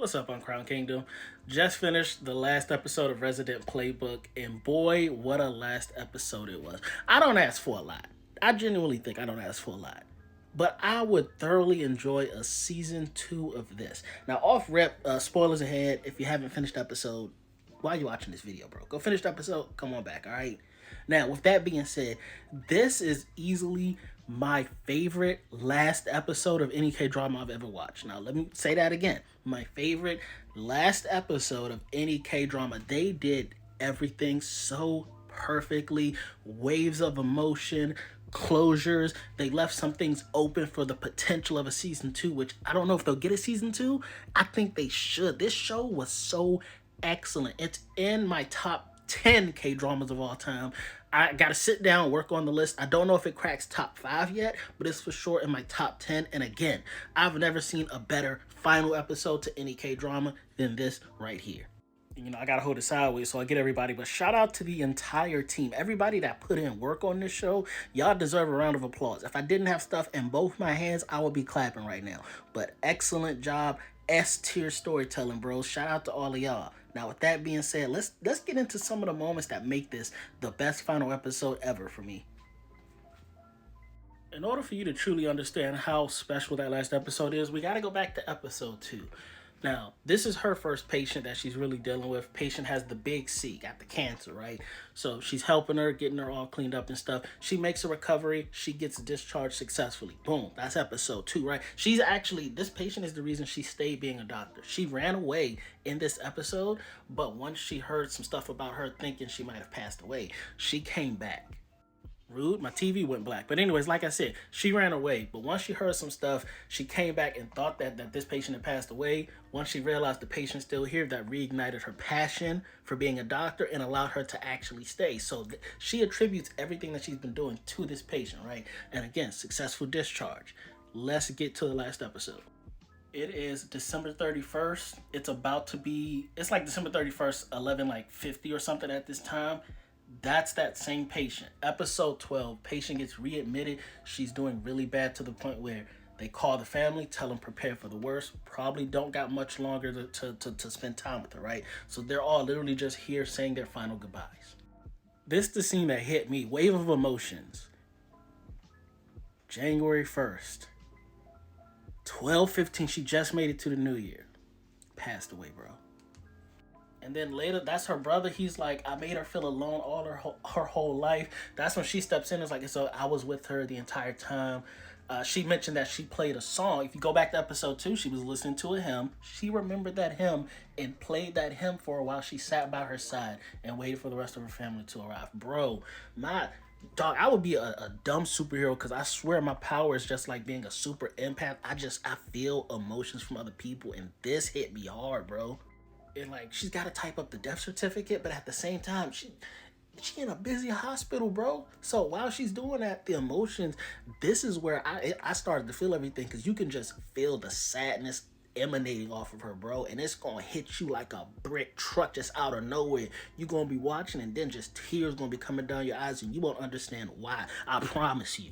What's up on Crown Kingdom? Just finished the last episode of Resident Playbook, and boy, what a last episode it was. I don't ask for a lot. I genuinely think I don't ask for a lot. But I would thoroughly enjoy a season 2 of this. Now, off rip, spoilers ahead. If you haven't finished the episode, why are you watching this video, bro? Go finish the episode, come on back, alright? Now, with that being said, this is easily my favorite last episode of any K-drama I've ever watched. Now, let me say that again. My favorite last episode of any K-drama. They did everything so perfectly. Waves of emotion, closures. They left some things open for the potential of a season 2, which I don't know if they'll get a season 2. I think they should. This show was so excellent. It's in my top 10 K-dramas of all time. I gotta sit down, work on the list. I don't know if it cracks top 5 yet, but it's for sure in my top 10. And again, I've never seen a better final episode to any K-drama than this right here. You know, I gotta hold it sideways so I get everybody, but shout out to the entire team. Everybody that put in work on this show, y'all deserve a round of applause. If I didn't have stuff in both my hands, I would be clapping right now. But excellent job, S-tier storytelling, bros. Shout out to all of y'all. Now, with that being said, let's get into some of the moments that make this the best final episode ever for me. In order for you to truly understand how special that last episode is, we got to go back to episode 2. Now, this is her first patient that she's really dealing with. Patient has the big C, got the cancer, right? So she's helping her, getting her all cleaned up and stuff. She makes a recovery. She gets discharged successfully. Boom. That's episode 2, right? She's actually, this patient is the reason she stayed being a doctor. She ran away in this episode, but once she heard some stuff about her thinking she might have passed away, she came back. Rude, my TV went black. But anyways, like I said, she ran away. But once she heard some stuff, she came back and thought that this patient had passed away. Once she realized the patient's still here, that reignited her passion for being a doctor and allowed her to actually stay. So she attributes everything that she's been doing to this patient, right? And again, successful discharge. Let's get to the last episode. It is December 31st. It's about to be, it's like December 31st, 11:50 or something at this time. That's that same patient. Episode 12, patient gets readmitted. She's doing really bad to the point where they call the family, tell them prepare for the worst. Probably don't got much longer to spend time with her, right? So they're all literally just here saying their final goodbyes. This is the scene that hit me. Wave of emotions. January 1st. 12:15, she just made it to the new year. Passed away, bro. And then later, that's her brother. He's like, I made her feel alone all her whole life. That's when she steps in. It's like, so I was with her the entire time. She mentioned that she played a song. If you go back to episode 2, she was listening to a hymn. She remembered that hymn and played that hymn for a while. She sat by her side and waited for the rest of her family to arrive. Bro, my dog, I would be a dumb superhero because I swear my power is just like being a super empath. I feel emotions from other people, and this hit me hard, bro. And like, she's got to type up the death certificate, but at the same time, she in a busy hospital, bro. So while she's doing that, the emotions, this is where I started to feel everything, because you can just feel the sadness emanating off of her, bro, and it's gonna hit you like a brick truck just out of nowhere. You're gonna be watching, and then just tears gonna be coming down your eyes, and you won't understand why. I promise you.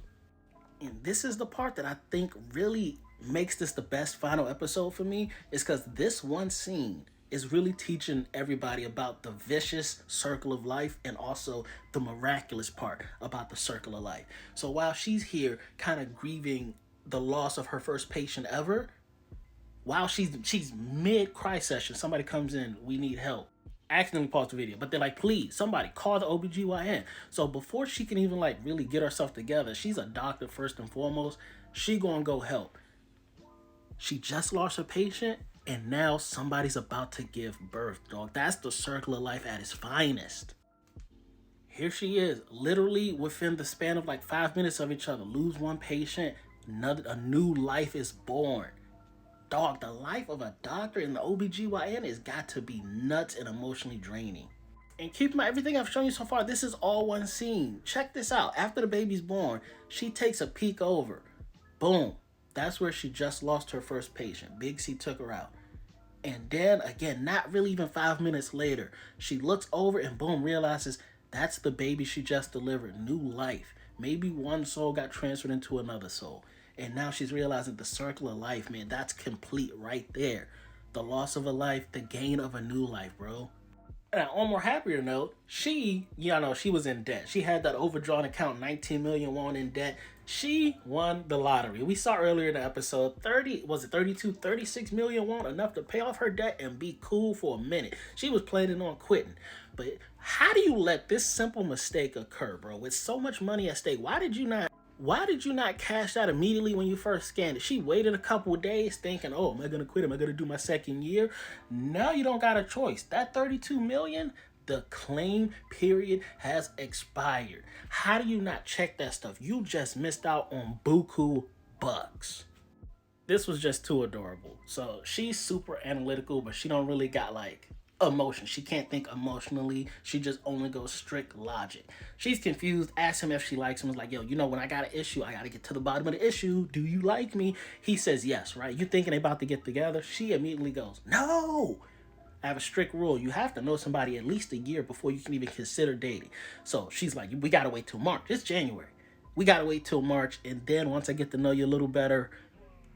And this is the part that I think really makes this the best final episode for me, is because this one scene is really teaching everybody about the vicious circle of life and also the miraculous part about the circle of life. So while she's here kind of grieving the loss of her first patient ever, while she's mid-cry session, somebody comes in, we need help. I accidentally paused the video, but they're like, please, somebody call the OBGYN. So before she can even like really get herself together, she's a doctor first and foremost, she gonna go help. She just lost her patient, and now somebody's about to give birth, dog. That's the circle of life at its finest. Here she is, literally within the span of like 5 minutes of each other. Lose one patient, a new life is born. Dog, the life of a doctor in the OBGYN has got to be nuts and emotionally draining. And keep in mind, everything I've shown you so far, this is all one scene. Check this out. After the baby's born, she takes a peek over. Boom. That's where she just lost her first patient. Big C took her out. And then, again, not really even 5 minutes later, she looks over and boom, realizes that's the baby she just delivered. New life. Maybe one soul got transferred into another soul. And now she's realizing the circle of life, man, that's complete right there. The loss of a life, the gain of a new life, bro. And on a more happier note, she was in debt. She had that overdrawn account, 19 million won in debt. She won the lottery. We saw earlier in the episode, 36 million won, enough to pay off her debt and be cool for a minute. She was planning on quitting. But how do you let this simple mistake occur, bro? With so much money at stake, why did you not cash out immediately when you first scanned it? She waited a couple of days thinking, oh, am I going to quit? Am I going to do my second year? Now you don't got a choice. That 32 million, the claim period has expired. How do you not check that stuff? You just missed out on buku bucks. This was just too adorable. So she's super analytical, but she don't really got like emotion. She can't think emotionally. She just only goes strict logic. She's confused, asks him if she likes him. Is like, yo, when I got an issue, I got to get to the bottom of the issue. Do you like me? He says yes, right? You thinking they about to get together? She immediately goes, no. I have a strict rule. You have to know somebody at least a year before you can even consider dating. So she's like, we got to wait till March. It's January. We got to wait till March. And then once I get to know you a little better,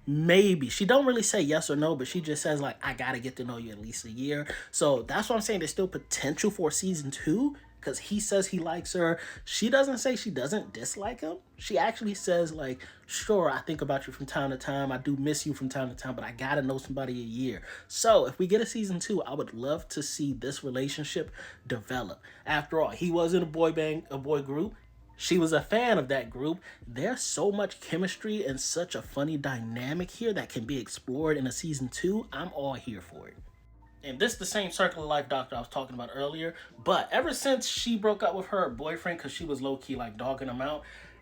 maybe. She don't really say yes or no, but she just says like, I gotta get to know you at least a year. So that's what I'm saying. There's still potential for season 2 because he says he likes her. She doesn't say she doesn't dislike him. She actually says like, sure, I think about you from time to time. I do miss you from time to time, but I gotta know somebody a year. So if we get a season 2, I would love to see this relationship develop. After all, he was in a boy group. She was a fan of that group. There's so much chemistry and such a funny dynamic here that can be explored in a season 2. I'm all here for it. And this is the same circle of life doctor I was talking about earlier. But ever since she broke up with her boyfriend because she was low-key like dogging him out,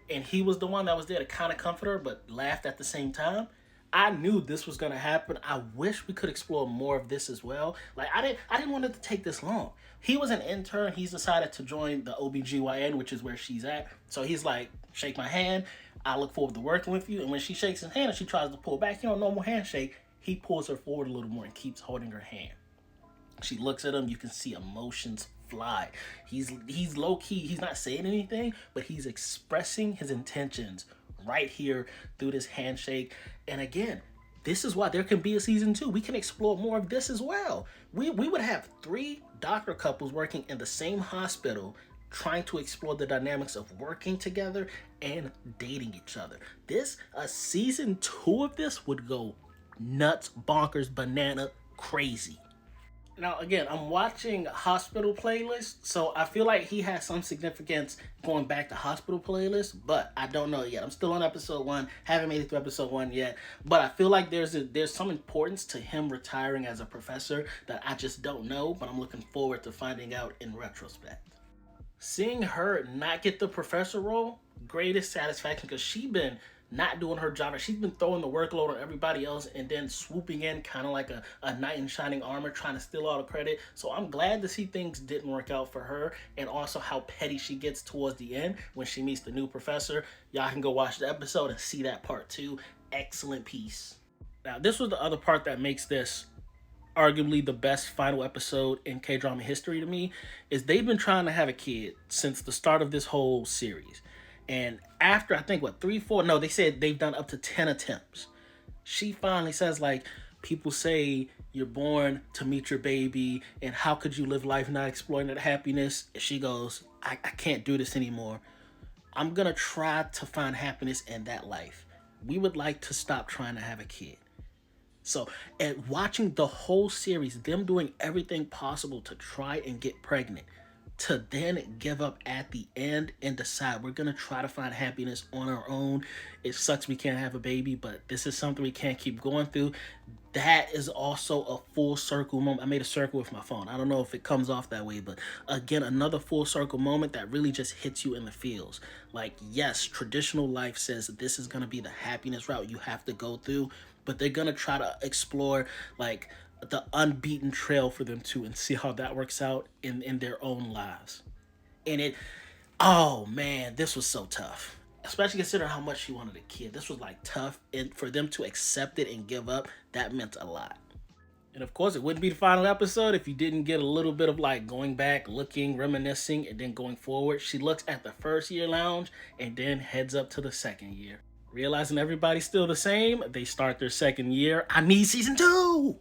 and he was the one that was there to kind of comfort her but laughed at the same time, I knew this was going to happen. I wish we could explore more of this as well. Like, I didn't want it to take this long. He was an intern. He's decided to join the OBGYN, which is where she's at. So he's like, shake my hand. I look forward to working with you. And when she shakes his hand and she tries to pull back, normal handshake, he pulls her forward a little more and keeps holding her hand. She looks at him. You can see emotions fly. He's low-key. He's not saying anything, but he's expressing his intentions right here through this handshake. And again, this is why there can be a season 2. We can explore more of this as well. We would have 3 doctor couples working in the same hospital trying to explore the dynamics of working together and dating each other. A season 2 of this would go nuts, bonkers, banana, crazy. Now, again, I'm watching Hospital Playlist, so I feel like he has some significance going back to Hospital Playlist, but I don't know yet. I'm still on episode 1, haven't made it through episode 1 yet, but I feel like there's some importance to him retiring as a professor that I just don't know, but I'm looking forward to finding out in retrospect. Seeing her not get the professor role, greatest satisfaction, because she's been not doing her job. She's been throwing the workload on everybody else and then swooping in kind of like a knight in shining armor trying to steal all the credit. So I'm glad to see things didn't work out for her, and also how petty she gets towards the end when she meets the new professor. Y'all can go watch the episode and see that part too. Excellent piece. Now, this was the other part that makes this arguably the best final episode in K-drama history to me, is they've been trying to have a kid since the start of this whole series. And after, I think, 3, 4, no, they said they've done up to 10 attempts. She finally says, like, people say you're born to meet your baby, and how could you live life not exploring that happiness? And she goes, I can't do this anymore. I'm going to try to find happiness in that life. We would like to stop trying to have a kid. So, and watching the whole series, them doing everything possible to try and get pregnant, to then give up at the end and decide we're going to try to find happiness on our own. It sucks we can't have a baby, but this is something we can't keep going through. That is also a full circle moment. I made a circle with my phone. I don't know if it comes off that way, but again, another full circle moment that really just hits you in the feels. Like, yes, traditional life says this is going to be the happiness route you have to go through, but they're going to try to explore, like, the unbeaten trail for them too, and see how that works out in their own lives. And oh man, this was so tough, especially considering how much she wanted a kid. This was like tough, and for them to accept it and give up, that meant a lot. And of course, it wouldn't be the final episode if you didn't get a little bit of like going back, looking, reminiscing, and then going forward. She looks at the first year lounge and then heads up to the second year. Realizing everybody's still the same, they start their second year. I need season 2!